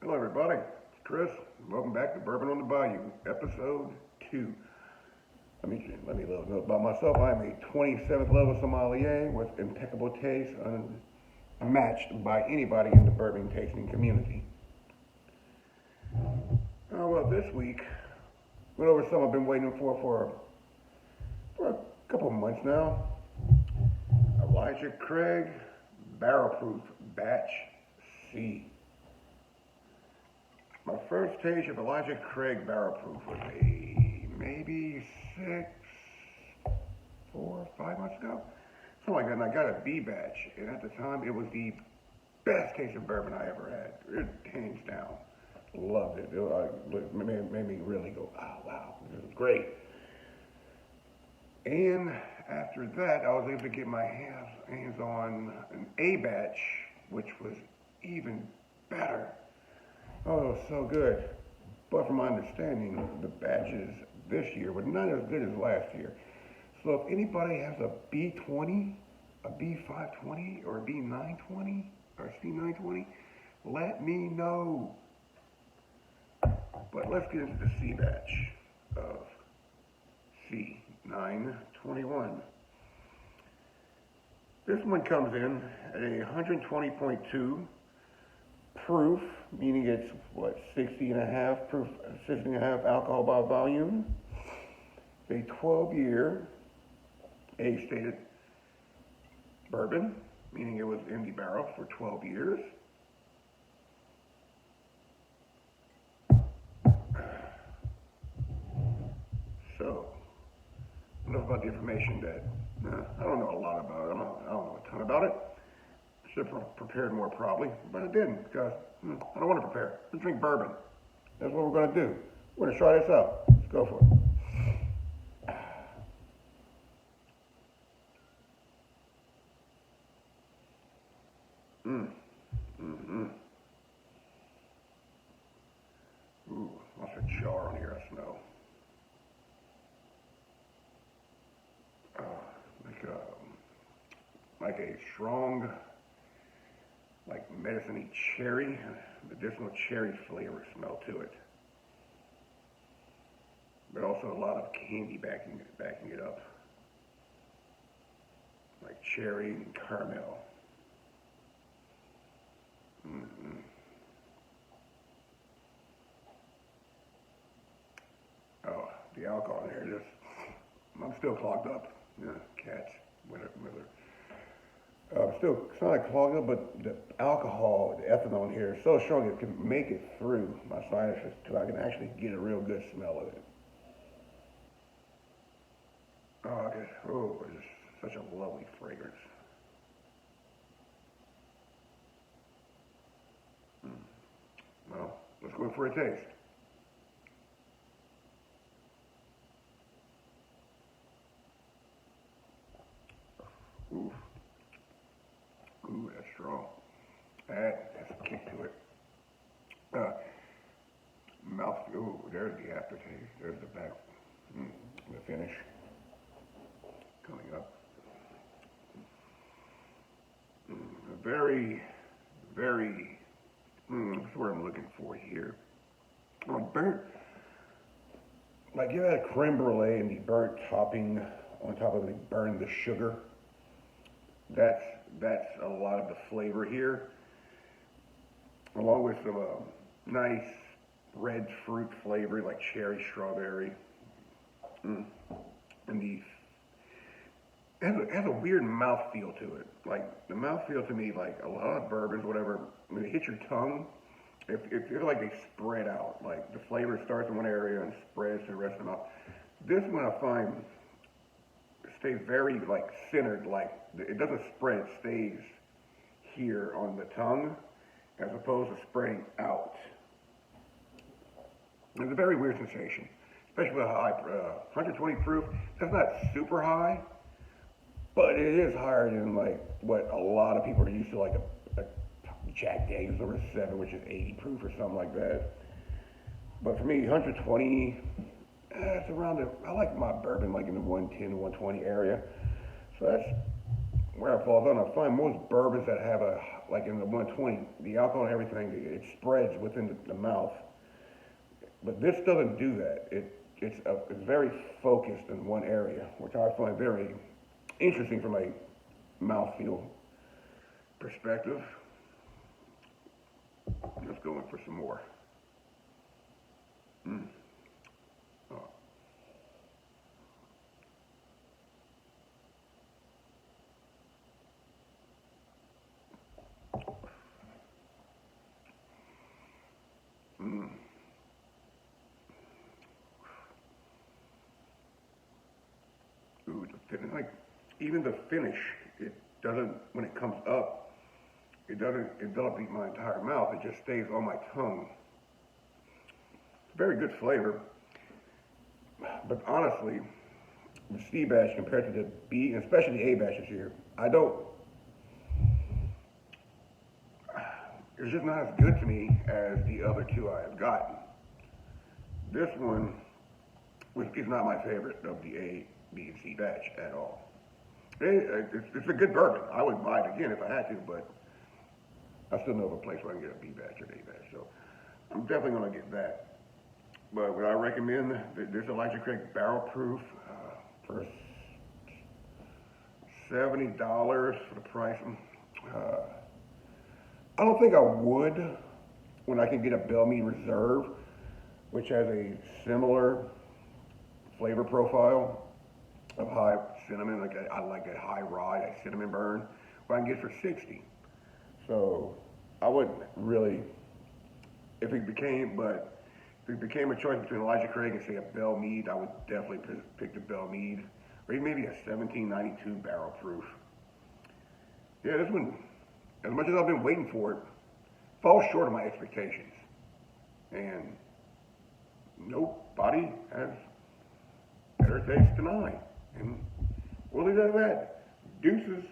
Hello, everybody. It's Chris. Welcome back to Bourbon on the Bayou, episode 2. Let me a little note about myself. I'm a 27th level sommelier with impeccable taste, unmatched by anybody in the bourbon tasting community. Well, this week went over something I've been waiting for a couple of months now. Elijah Craig Barrel Proof Batch C. My first taste of Elijah Craig Barrel Proof was maybe 4 or 5 months ago, something like that. And I got a B batch, and at the time it was the best taste of bourbon I ever had. It hands down. Loved it. It made me really go, oh wow, this is great. And after that, I was able to get my hands on an A batch, which was even better. Oh, it was so good. But from my understanding, the batches this year were not as good as last year. So if anybody has a B20, a B520, or a B920, or a c921, let me know. But let's get into the C batch of c921. This one comes in at a 120.2 proof, meaning it's 60.5 proof, 60.5 alcohol by volume. It's a 12-year age-stated bourbon, meaning it was in the barrel for 12 years. So, enough about the information that I don't know a lot about it. I don't know a ton about it. Should have prepared more probably, but I didn't because I don't want to prepare. Let's drink bourbon. That's what we're going to do. We're going to try this out. Let's go for it. Ooh, lots of jar on here, I smell. Like a strong, like medicine-y cherry, medicinal cherry flavor smell to it. But also a lot of candy backing it up. Like cherry and caramel. Oh, the alcohol in here I'm still clogged up. Yeah, cats, whatever. It's not like clogged up, but the alcohol, the ethanol in here is so strong it can make it through my sinuses till I can actually get a real good smell of it. Oh, okay. Oh, it's just such a lovely fragrance. Well, let's go for a taste. Ooh. Ooh, that's strong. That has a kick to it. Mouth, ooh, there's the aftertaste. There's the back, the finish coming up. Very, very, that's what I'm looking for here. Burnt, like you had a creme brulee and the burnt topping on top of it, burn the sugar. That's a lot of the flavor here, along with some nice red fruit flavor like cherry, strawberry, and it has a weird mouthfeel to it. Like the mouthfeel to me, like a lot of bourbons, whatever, when they hit your tongue, it feels like they spread out. Like the flavor starts in one area and spreads to the rest of the mouth. This one I find stays very like centered, like it doesn't spread, it stays here on the tongue as opposed to spreading out. It's a very weird sensation, especially with a high 120 proof. That's not super high, but it is higher than like what a lot of people are used to, like a Jack Daniel's number 7, which is 80 proof or something like that. But for me, 120, it's around I like my bourbon like in the 110 to 120 area. So that's where it falls on. I find most bourbons that have a, like in the 120, the alcohol and everything, it spreads within the mouth. But this doesn't do that. It's very focused in one area, which I find very interesting from a mouthfeel perspective. Let's go in for some more. Oh. Ooh, like even the finish, it doesn't, when it comes up, it doesn't eat my entire mouth. It just stays on my tongue. Very good flavor, but honestly, the C batch compared to the B, and especially the A batches here, it's just not as good to me as the other two I have gotten. This one is not my favorite of the A, B, and C batch at all. It's a good bourbon. I would buy it again if I had to, but I still know of a place where I can get a B batch or an A batch, so I'm definitely going to get that. But would I recommend this Elijah Craig barrel proof for $70 for the price? I don't think I would when I can get a Bellmead Reserve, which has a similar flavor profile of high cinnamon. Like I like that high rye, that cinnamon burn, where I can get for 60. So I wouldn't really, if it became a choice between Elijah Craig and say a Bellmead, I would definitely pick the Bellmead, or even maybe a 1792 barrel proof. Yeah, this one, as much as I've been waiting for it, falls short of my expectations. And nobody has better taste than I. And we'll leave it at that. Deuces.